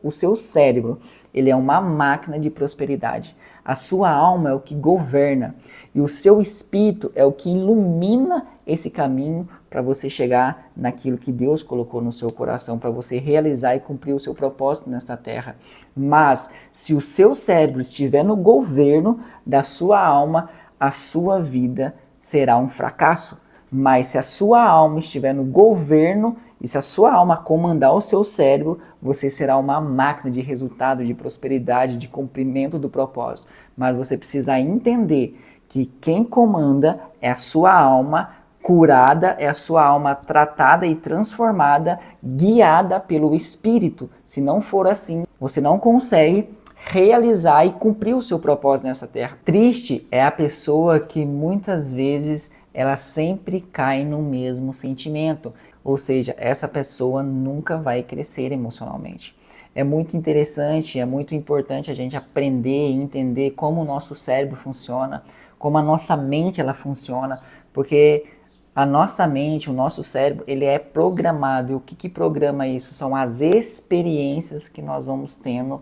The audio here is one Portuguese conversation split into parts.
o seu cérebro, ele é uma máquina de prosperidade. A sua alma é o que governa e o seu espírito é o que ilumina esse caminho para você chegar naquilo que Deus colocou no seu coração, para você realizar e cumprir o seu propósito nesta terra. Mas se o seu cérebro estiver no governo da sua alma, a sua vida será um fracasso. Mas se a sua alma estiver no governo e se a sua alma comandar o seu cérebro, você será uma máquina de resultado, de prosperidade, de cumprimento do propósito. Mas você precisa entender que quem comanda é a sua alma curada, é a sua alma tratada e transformada, guiada pelo Espírito. Se não for assim, você não consegue realizar e cumprir o seu propósito nessa terra. Triste é a pessoa que muitas vezes ela sempre cai no mesmo sentimento, ou seja, essa pessoa nunca vai crescer emocionalmente. É muito interessante, é muito importante a gente aprender e entender como o nosso cérebro funciona, como a nossa mente ela funciona, porque a nossa mente, o nosso cérebro, ele é programado. E o que programa isso? São as experiências que nós vamos tendo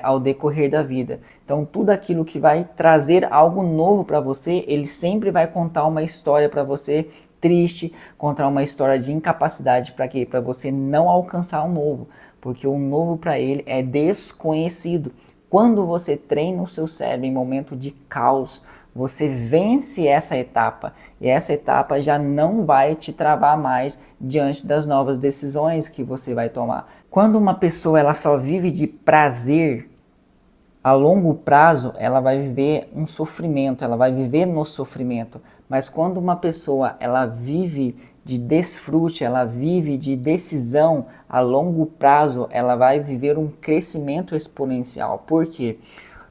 ao decorrer da vida. Então, tudo aquilo que vai trazer algo novo para você, ele sempre vai contar uma história para você triste, contar uma história de incapacidade. Para quê? Para você não alcançar o novo, porque o novo para ele é desconhecido. Quando você treina o seu cérebro em momento de caos, você vence essa etapa e essa etapa já não vai te travar mais diante das novas decisões que você vai tomar. Quando uma pessoa ela só vive de prazer, a longo prazo ela vai viver um sofrimento, ela vai viver no sofrimento. Mas quando uma pessoa ela vive de desfrute, ela vive de decisão, a longo prazo ela vai viver um crescimento exponencial. Por quê?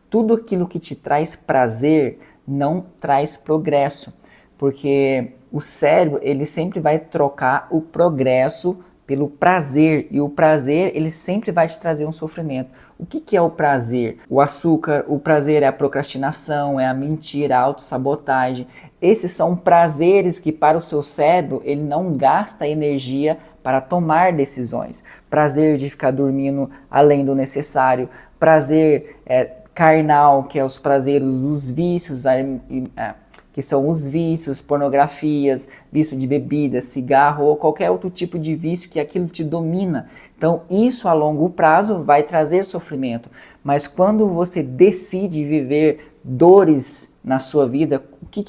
Tudo aquilo que te traz prazer não traz progresso, porque o cérebro ele sempre vai trocar o progresso pelo prazer, e o prazer ele sempre vai te trazer um sofrimento. O que é o prazer? O açúcar, o prazer é a procrastinação, é a mentira, a autossabotagem. Esses são prazeres que para o seu cérebro ele não gasta energia para tomar decisões. Prazer de ficar dormindo além do necessário, prazer carnal, que é os prazeres, os vícios, que são os vícios, pornografias, vício de bebida, cigarro ou qualquer outro tipo de vício que aquilo te domina. Então isso a longo prazo vai trazer sofrimento, mas quando você decide viver dores na sua vida, o que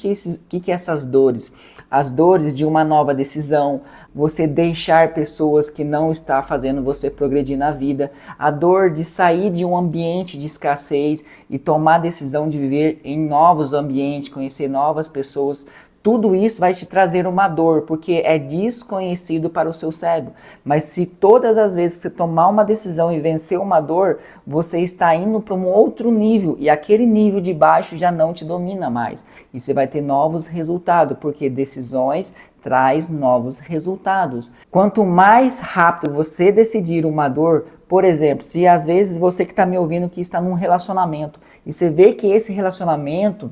é essas dores? As dores de uma nova decisão, você deixar pessoas que não estão fazendo você progredir na vida, a dor de sair de um ambiente de escassez e tomar a decisão de viver em novos ambientes, conhecer novas pessoas. Tudo isso vai te trazer uma dor, porque é desconhecido para o seu cérebro. Mas se todas as vezes que você tomar uma decisão e vencer uma dor, você está indo para um outro nível, e aquele nível de baixo já não te domina mais. E você vai ter novos resultados, porque decisões traz novos resultados. Quanto mais rápido você decidir uma dor, por exemplo, se às vezes você que está me ouvindo que está num relacionamento, e você vê que esse relacionamento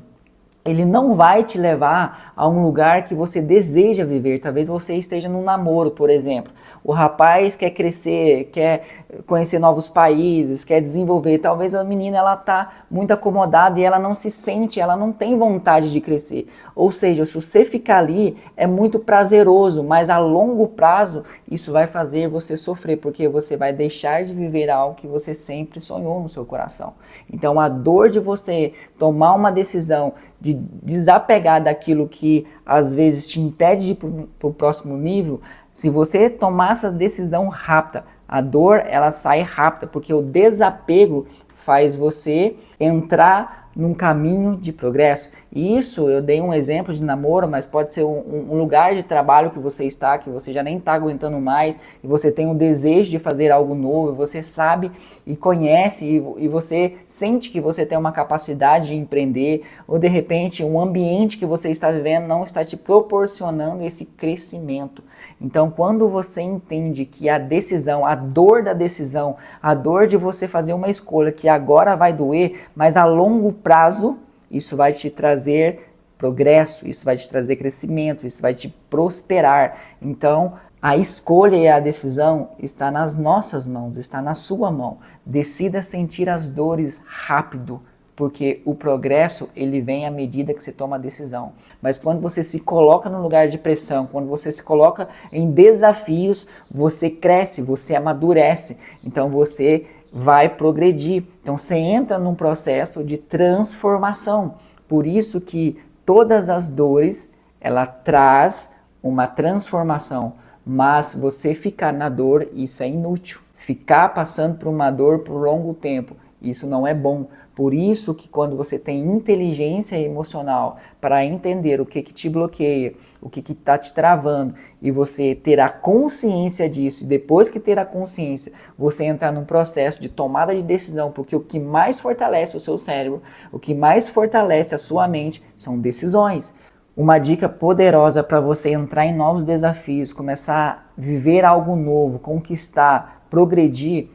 ele não vai te levar a um lugar que você deseja viver. Talvez você esteja num namoro, por exemplo. O rapaz quer crescer, quer conhecer novos países, quer desenvolver. Talvez a menina ela está muito acomodada e ela não se sente, ela não tem vontade de crescer. Ou seja, se você ficar ali é muito prazeroso, mas a longo prazo isso vai fazer você sofrer, porque você vai deixar de viver algo que você sempre sonhou no seu coração. Então a dor de você tomar uma decisão de desapegar daquilo que às vezes te impede de ir para o próximo nível, se você tomar essa decisão rápida, a dor ela sai rápida, porque o desapego faz você entrar num caminho de progresso. E isso, eu dei um exemplo de namoro, mas pode ser um lugar de trabalho que você está, que você já nem está aguentando mais, e você tem o desejo de fazer algo novo, e você sabe e conhece, e você sente que você tem uma capacidade de empreender, ou de repente um ambiente que você está vivendo não está te proporcionando esse crescimento. Então, quando você entende que a decisão, a dor da decisão, a dor de você fazer uma escolha que agora vai doer, mas a longo prazo, isso vai te trazer progresso, isso vai te trazer crescimento, isso vai te prosperar. Então, A escolha e a decisão está nas nossas mãos, está na sua mão. Decida sentir as dores rápido, porque o progresso ele vem à medida que você toma a decisão. Mas quando você se coloca no lugar de pressão, quando você se coloca em desafios, você cresce, você amadurece, então você vai progredir. Então você entra num processo de transformação. Por isso que todas as dores, ela traz uma transformação. Mas você ficar na dor, isso é inútil. Ficar passando por uma dor por longo tempo, isso não é bom. Por isso que quando você tem inteligência emocional para entender o que te bloqueia, o que está te travando, e você ter a consciência disso, e depois que ter a consciência, você entrar num processo de tomada de decisão, porque o que mais fortalece o seu cérebro, o que mais fortalece a sua mente, são decisões. Uma dica poderosa para você entrar em novos desafios, começar a viver algo novo, conquistar, progredir,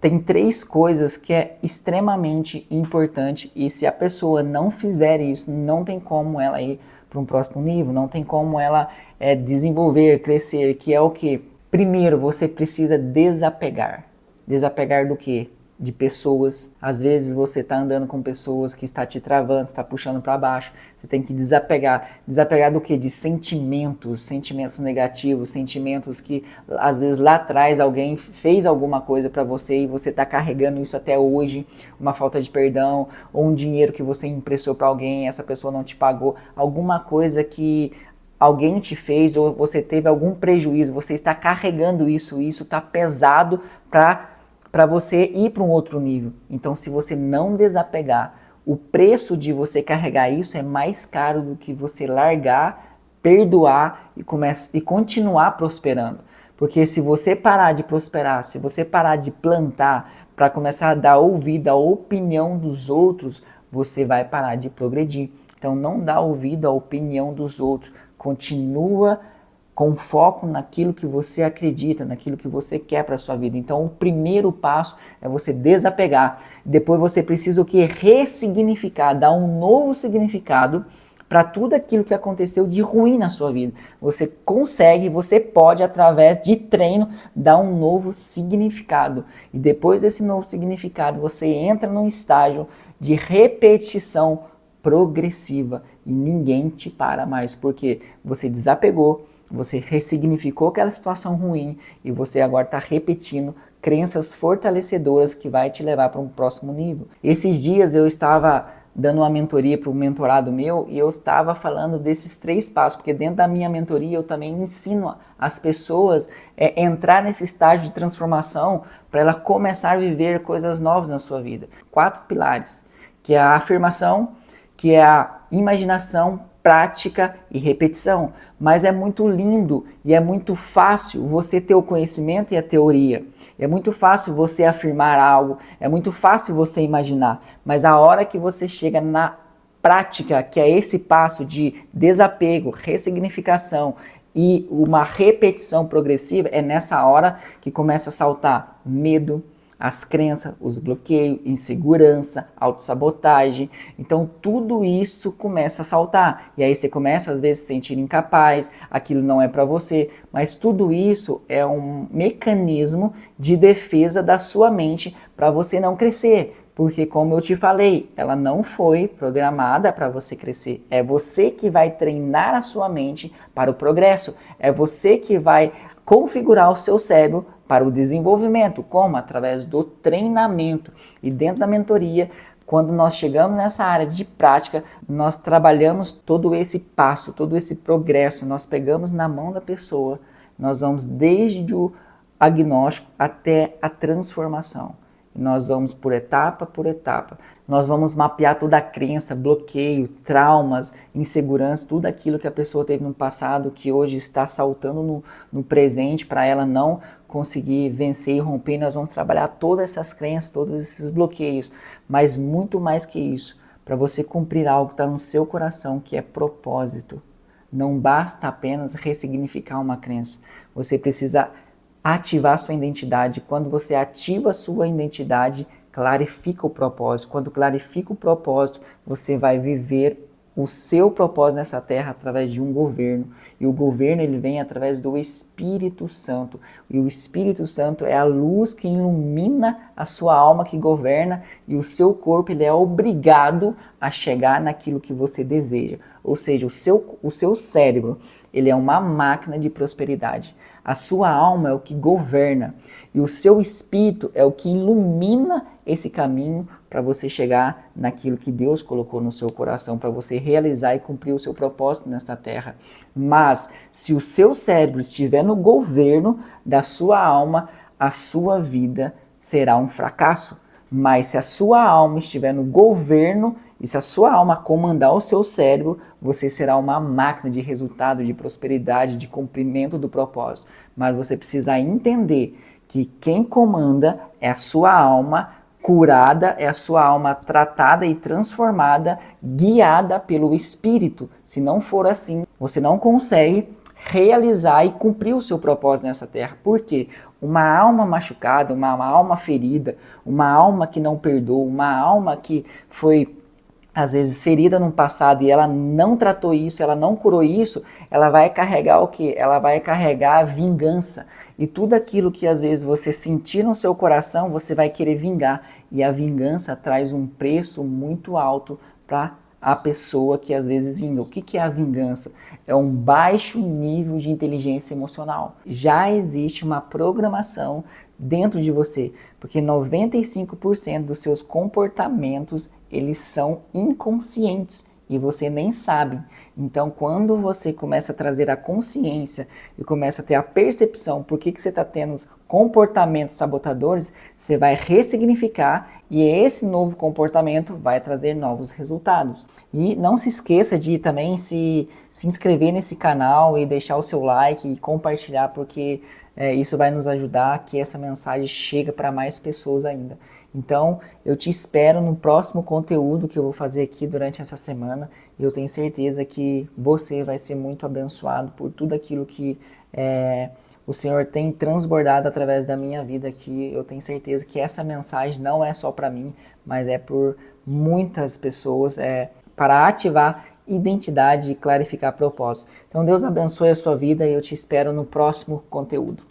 tem 3 coisas que é extremamente importante e se a pessoa não fizer isso, não tem como ela ir para um próximo nível, não tem como ela desenvolver, crescer, que é o quê? Primeiro, você precisa desapegar. Desapegar do quê? De pessoas. Às vezes você está andando com pessoas que está te travando, está puxando para baixo. Você tem que desapegar. Desapegar do quê? De sentimentos, sentimentos negativos, sentimentos que às vezes lá atrás alguém fez alguma coisa para você e você está carregando isso até hoje, uma falta de perdão, ou um dinheiro que você emprestou para alguém, essa pessoa não te pagou, alguma coisa que alguém te fez ou você teve algum prejuízo, você está carregando isso está pesado para você ir para um outro nível. Então, se você não desapegar, o preço de você carregar isso é mais caro do que você largar, perdoar e continuar prosperando. Porque se você parar de prosperar, se você parar de plantar para começar a dar ouvido à opinião dos outros, você vai parar de progredir. Então, não dá ouvido à opinião dos outros. Continua com foco naquilo que você acredita, naquilo que você quer para a sua vida. Então, o primeiro passo é você desapegar. Depois você precisa o quê? Ressignificar, dar um novo significado para tudo aquilo que aconteceu de ruim na sua vida. Você consegue, você pode, através de treino, dar um novo significado. E depois desse novo significado, você entra num estágio de repetição progressiva e ninguém te para mais, porque você desapegou, você ressignificou aquela situação ruim e você agora está repetindo crenças fortalecedoras que vai te levar para um próximo nível. Esses dias eu estava dando uma mentoria para um mentorado meu e eu estava falando desses 3 passos, porque dentro da minha mentoria eu também ensino as pessoas a entrar nesse estágio de transformação para ela começar a viver coisas novas na sua vida. 4 pilares, que é a afirmação, que é a imaginação, prática e repetição. Mas é muito lindo e é muito fácil você ter o conhecimento e a teoria. É muito fácil você afirmar algo, é muito fácil você imaginar. Mas a hora que você chega na prática, que é esse passo de desapego, ressignificação e uma repetição progressiva, é nessa hora que começa a saltar medo, as crenças, os bloqueios, insegurança, autossabotagem. Então tudo isso começa a saltar. E aí você começa às vezes a se sentir incapaz, aquilo não é para você. Mas tudo isso é um mecanismo de defesa da sua mente para você não crescer. Porque como eu te falei, ela não foi programada para você crescer. É você que vai treinar a sua mente para o progresso. É você que vai configurar o seu cérebro para o desenvolvimento. Como? Através do treinamento. E dentro da mentoria, quando nós chegamos nessa área de prática, nós trabalhamos todo esse passo, todo esse progresso. Nós pegamos na mão da pessoa, nós vamos desde o agnóstico até a transformação. Nós vamos por etapa. Nós vamos mapear toda a crença, bloqueio, traumas, insegurança, tudo aquilo que a pessoa teve no passado que hoje está saltando no presente para ela não conseguir vencer e romper. Nós vamos trabalhar todas essas crenças, todos esses bloqueios, mas muito mais que isso, para você cumprir algo que está no seu coração, que é propósito. Não basta apenas ressignificar uma crença, você precisa ativar sua identidade. Quando você ativa a sua identidade, clarifica o propósito. Quando clarifica o propósito, você vai viver o seu propósito nessa terra através de um governo. E o governo ele vem através do Espírito Santo. E o Espírito Santo é a luz que ilumina a sua alma, que governa, e o seu corpo ele é obrigado a chegar naquilo que você deseja. Ou seja, o seu cérebro ele é uma máquina de prosperidade. A sua alma é o que governa. E o seu espírito é o que ilumina esse caminho para você chegar naquilo que Deus colocou no seu coração, para você realizar e cumprir o seu propósito nesta terra. Mas, se o seu cérebro estiver no governo da sua alma, a sua vida será um fracasso. Mas se a sua alma estiver no governo e se a sua alma comandar o seu cérebro, você será uma máquina de resultado, de prosperidade, de cumprimento do propósito. Mas você precisa entender que quem comanda é a sua alma curada, é a sua alma tratada e transformada, guiada pelo Espírito. Se não for assim, você não consegue realizar e cumprir o seu propósito nessa terra. Por quê? Uma alma machucada, uma alma ferida, uma alma que não perdoa, uma alma que foi às vezes ferida no passado e ela não tratou isso, ela não curou isso, ela vai carregar o quê? Ela vai carregar a vingança. E tudo aquilo que às vezes você sentir no seu coração, você vai querer vingar. E a vingança traz um preço muito alto para a pessoa que às vezes vinga. O que é a vingança? É um baixo nível de inteligência emocional. Já existe uma programação dentro de você, porque 95% dos seus comportamentos eles são inconscientes e você nem sabe. Então, quando você começa a trazer a consciência e começa a ter a percepção por que você está tendo comportamentos sabotadores, você vai ressignificar e esse novo comportamento vai trazer novos resultados. E não se esqueça de também se inscrever nesse canal e deixar o seu like e compartilhar, porque isso vai nos ajudar a que essa mensagem chegue para mais pessoas ainda. Então, eu te espero no próximo conteúdo que eu vou fazer aqui durante essa semana. E eu tenho certeza que você vai ser muito abençoado por tudo aquilo que o Senhor tem transbordado através da minha vida aqui. Eu tenho certeza que essa mensagem não é só para mim, mas é por muitas pessoas, para ativar identidade e clarificar propósito. Então, Deus abençoe a sua vida e eu te espero no próximo conteúdo.